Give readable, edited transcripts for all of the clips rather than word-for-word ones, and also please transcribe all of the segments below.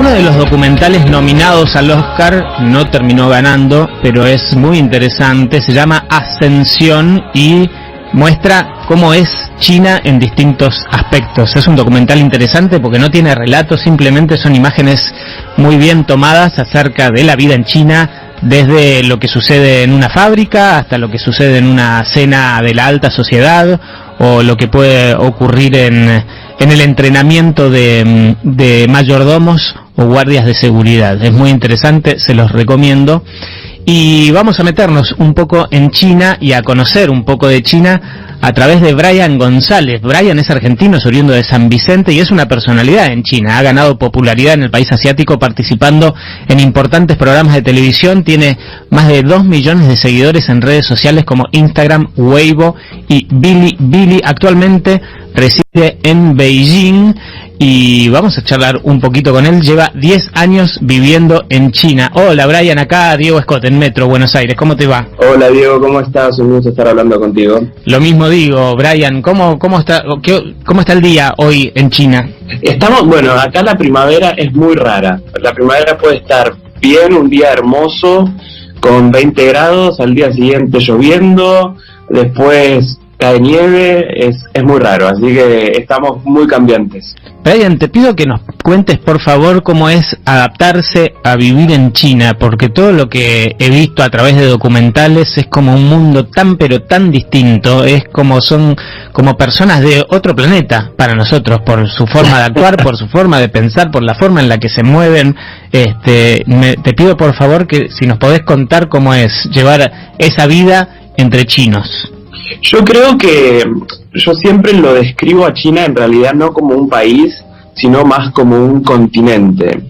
Uno de los documentales nominados al Oscar no terminó ganando, pero es muy interesante. Se llama Ascensión y muestra cómo es China en distintos aspectos. Es un documental interesante porque no tiene relatos, simplemente son imágenes muy bien tomadas acerca de la vida en China, desde lo que sucede en una fábrica hasta lo que sucede en una cena de la alta sociedad, o lo que puede ocurrir en el entrenamiento de mayordomos o guardias de seguridad. Es muy interesante, se los recomiendo. Y vamos a meternos un poco en China y a conocer un poco de China a través de Brian González. Brian es argentino, es oriundo de San Vicente y es una personalidad en China. Ha ganado popularidad en el país asiático participando en importantes programas de televisión. Tiene más de 2 millones de seguidores en redes sociales como Instagram, Weibo y Bilibili. Actualmente reside en Beijing y vamos a charlar un poquito con él. Lleva 10 años viviendo en China. Hola Brian, acá Diego Scott en Metro, Buenos Aires. ¿Cómo te va? Hola Diego, ¿cómo estás? Un gusto estar hablando contigo. Lo mismo digo, Brian. ¿Cómo está el día hoy en China? Bueno, acá la primavera es muy rara. La primavera puede estar bien, un día hermoso, con 20 grados, al día siguiente lloviendo, después cae nieve, es muy raro, así que estamos muy cambiantes. Brian, te pido que nos cuentes por favor cómo es adaptarse a vivir en China, porque todo lo que he visto a través de documentales es como un mundo tan pero tan distinto, son como personas de otro planeta para nosotros, por su forma de actuar, por su forma de pensar, por la forma en la que se mueven. Te pido por favor que si nos podés contar cómo es llevar esa vida entre chinos. Yo creo que yo siempre lo describo a China en realidad no como un país, sino más como un continente.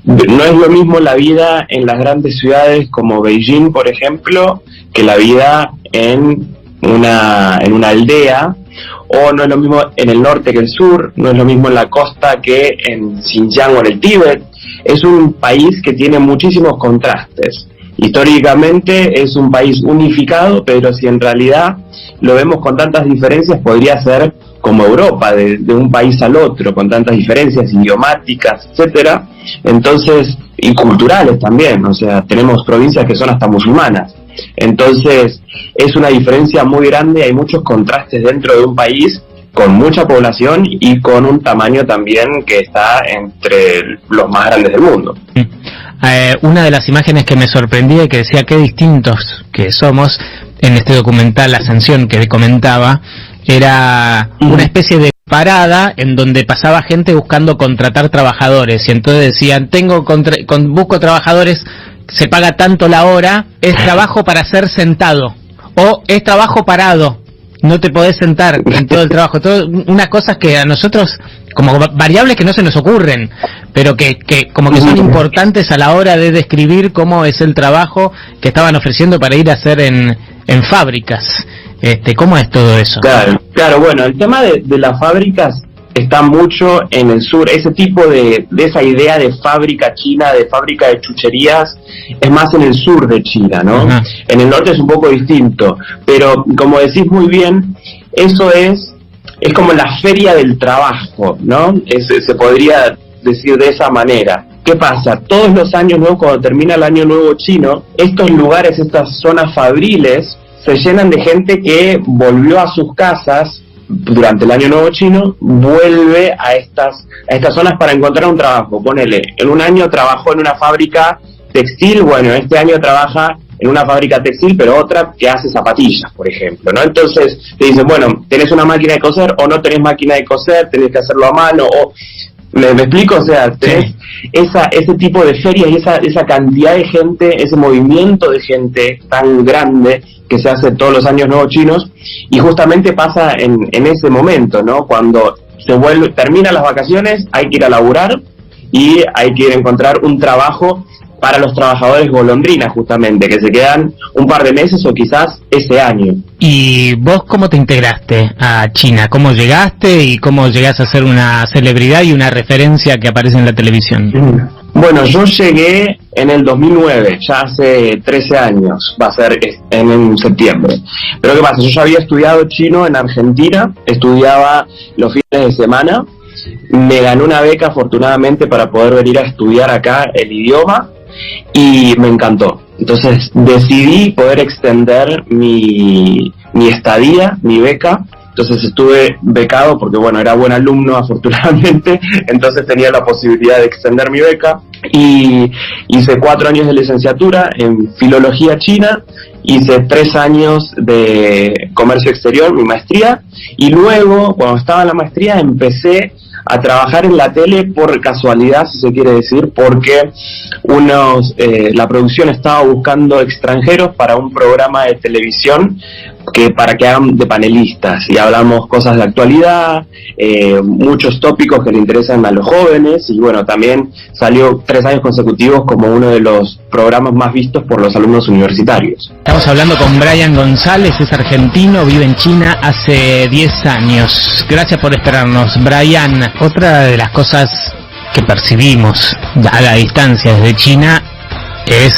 No es lo mismo la vida en las grandes ciudades como Beijing, por ejemplo, que la vida en una aldea, o no es lo mismo en el norte que el sur, no es lo mismo en la costa que en Xinjiang o en el Tíbet. Es un país que tiene muchísimos contrastes. Históricamente es un país unificado, pero si en realidad lo vemos con tantas diferencias, podría ser como Europa, de un país al otro, con tantas diferencias idiomáticas, etcétera. Entonces, y culturales también, o sea, tenemos provincias que son hasta musulmanas. Entonces, es una diferencia muy grande, hay muchos contrastes dentro de un país con mucha población y con un tamaño también que está entre los más grandes del mundo. Una de las imágenes que me sorprendía y que decía qué distintos que somos en este documental Ascensión que comentaba, era una especie de parada en donde pasaba gente buscando contratar trabajadores y entonces decían, busco trabajadores, se paga tanto la hora, es trabajo para ser sentado o es trabajo parado, no te podés sentar en todo el trabajo, unas cosas que a nosotros como variables que no se nos ocurren, pero que como que son importantes a la hora de describir cómo es el trabajo que estaban ofreciendo para ir a hacer en fábricas. ¿Cómo es todo eso? Claro, bueno, el tema de las fábricas está mucho en el sur, ese tipo de esa idea de fábrica china, de fábrica de chucherías, es más en el sur de China, ¿no? Uh-huh. En el norte es un poco distinto, pero como decís muy bien, eso es como la feria del trabajo, ¿no? Se podría decir de esa manera. ¿Qué pasa? Todos los años nuevos, cuando termina el año nuevo chino, estos lugares, estas zonas fabriles, se llenan de gente que volvió a sus casas durante el año nuevo chino, vuelve a estas zonas para encontrar un trabajo. Ponele, en un año trabajó en una fábrica textil, bueno, este año trabaja en una fábrica textil, pero otra que hace zapatillas, por ejemplo, ¿no? Entonces te dicen, bueno, tenés una máquina de coser o no tenés máquina de coser, tenés que hacerlo a mano, o... ¿Me explico? O sea, tenés ese tipo de ferias y esa cantidad de gente, ese movimiento de gente tan grande que se hace todos los años nuevos chinos, y justamente pasa en ese momento, ¿no? Cuando terminan las vacaciones, hay que ir a laburar y hay que ir a encontrar un trabajo para los trabajadores golondrinas, justamente, que se quedan un par de meses o quizás ese año. ¿Y vos cómo te integraste a China? ¿Cómo llegaste y cómo llegaste a ser una celebridad y una referencia que aparece en la televisión? Bueno, yo llegué en el 2009, ya hace 13 años, va a ser en septiembre. Pero ¿qué pasa? Yo ya había estudiado chino en Argentina, estudiaba los fines de semana, me gané una beca afortunadamente para poder venir a estudiar acá el idioma y me encantó. Entonces decidí poder extender mi estadía, mi beca. Entonces estuve becado porque, bueno, era buen alumno afortunadamente, entonces tenía la posibilidad de extender mi beca y hice 4 años de licenciatura en Filología China, hice 3 años de Comercio Exterior, mi maestría, y luego, cuando estaba en la maestría, empecé a trabajar en la tele por casualidad, si se quiere decir, porque la producción estaba buscando extranjeros para un programa de televisión para que hagan de panelistas, y hablamos cosas de actualidad, muchos tópicos que le interesan a los jóvenes, y bueno, también salió 3 años consecutivos como uno de los programas más vistos por los alumnos universitarios. Estamos hablando con Brian González, es argentino, vive en China hace 10 años. Gracias por esperarnos, Brian. Otra de las cosas que percibimos a la distancia desde China es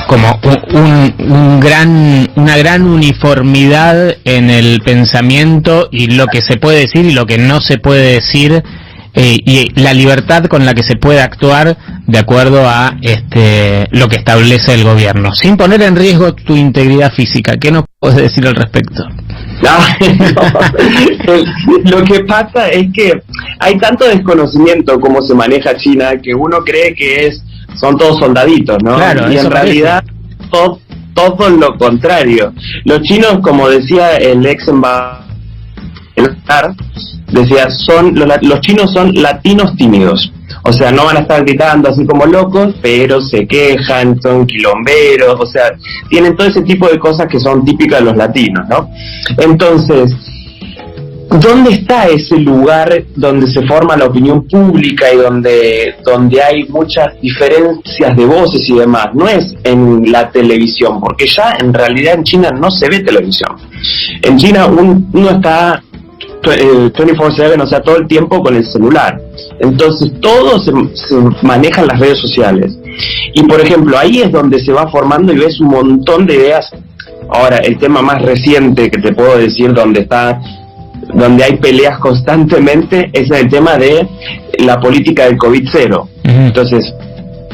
como una gran uniformidad en el pensamiento y lo que se puede decir y lo que no se puede decir, y la libertad con la que se puede actuar de acuerdo a lo que establece el gobierno, sin poner en riesgo tu integridad física. ¿Qué nos puedes decir al respecto? No. Lo que pasa es que hay tanto desconocimiento cómo se maneja China que uno cree que son todos soldaditos, ¿no? Claro, y en realidad todo lo contrario. Los chinos, como decía el ex embajador, decía, los chinos son latinos tímidos. O sea, no van a estar gritando así como locos, pero se quejan, son quilomberos, o sea, tienen todo ese tipo de cosas que son típicas de los latinos, ¿no? Entonces, ¿dónde está ese lugar donde se forma la opinión pública y donde hay muchas diferencias de voces y demás? No es en la televisión, porque ya en realidad en China no se ve televisión. En China uno está 24/7, o sea, todo el tiempo con el celular. Entonces todo se maneja en las redes sociales. Y por ejemplo, ahí es donde se va formando y ves un montón de ideas. Ahora, el tema más reciente que te puedo decir donde hay peleas constantemente es el tema de la política del COVID-0. Entonces,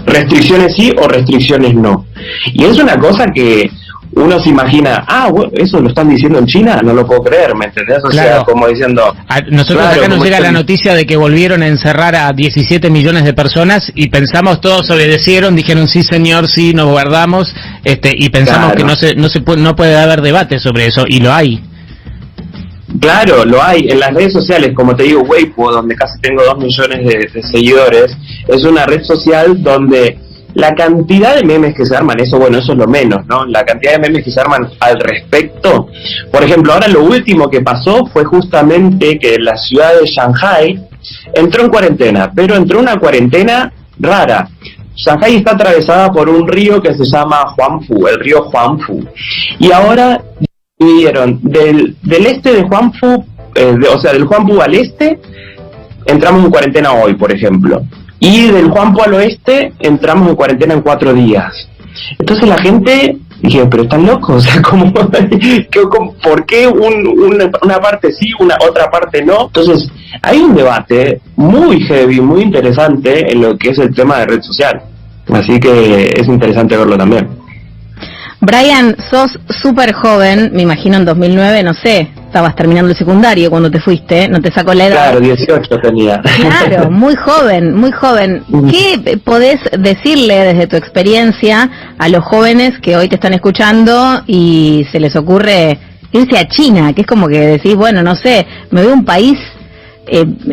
restricciones sí o restricciones no. Y es una cosa que uno se imagina, bueno, eso lo están diciendo en China, no lo puedo creer, ¿me entendés? O sea, como diciendo... Nosotros acá nos llega la noticia de que volvieron a encerrar a 17 millones de personas y pensamos, todos obedecieron, dijeron sí señor, sí, nos guardamos, y pensamos que no puede haber debate sobre eso, y lo hay. Claro, lo hay. En las redes sociales, como te digo, Weibo, donde casi tengo 2 millones de seguidores, es una red social donde la cantidad de memes que se arman, eso es lo menos, ¿no? La cantidad de memes que se arman al respecto. Por ejemplo, ahora lo último que pasó fue justamente que la ciudad de Shanghai entró en cuarentena, pero entró una cuarentena rara. Shanghai está atravesada por un río que se llama Huangpu, el río Huangpu. Y ahora dividieron del este de Huangpu, del Huangpu al este, entramos en cuarentena hoy, por ejemplo. Y del Huangpu al oeste, entramos en cuarentena en 4 días. Entonces la gente, dije, pero están locos, o sea, ¿por qué una parte sí, otra parte no? Entonces, hay un debate muy heavy, muy interesante en lo que es el tema de red social. Así que es interesante verlo también. Brian, sos súper joven, me imagino en 2009, no sé, estabas terminando el secundario cuando te fuiste, no te sacó la edad. Claro, 18 tenía. Claro, muy joven, muy joven. ¿Qué podés decirle desde tu experiencia a los jóvenes que hoy te están escuchando y se les ocurre irse a China? Que es como que decís, bueno, no sé, me veo un país...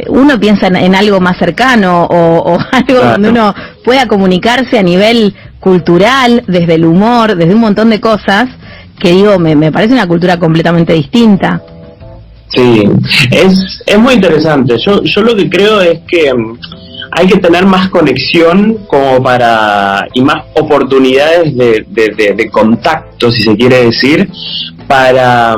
uno piensa en algo más cercano o algo donde uno pueda comunicarse a nivel cultural, desde el humor, desde un montón de cosas que digo, me parece una cultura completamente distinta. Sí, es muy interesante. Yo lo que creo es que hay que tener más conexión y más oportunidades de contacto, si se quiere decir, para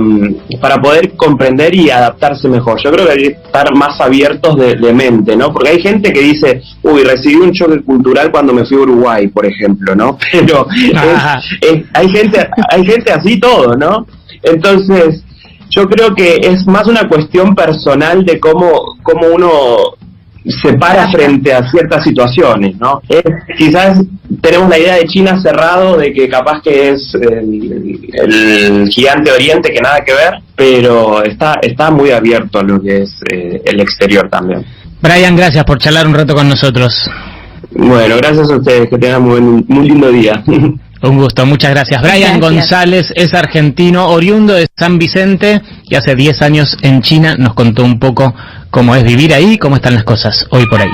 poder comprender y adaptarse mejor. Yo creo que hay que estar más abiertos de mente, ¿no? Porque hay gente que dice, recibí un choque cultural cuando me fui a Uruguay, por ejemplo, ¿no? Pero hay gente así todo, ¿no? Entonces, Yo creo que es más una cuestión personal de cómo uno se para frente a ciertas situaciones, ¿no? Quizás tenemos la idea de China cerrado, de que capaz que es el gigante oriente, que nada que ver, pero está muy abierto a lo que es el exterior también. Brian, gracias por charlar un rato con nosotros. Bueno, gracias a ustedes, que tengan muy lindo día. Un gusto, muchas gracias. Brian González es argentino, oriundo de San Vicente, y hace 10 años en China nos contó un poco cómo es vivir ahí, cómo están las cosas hoy por ahí.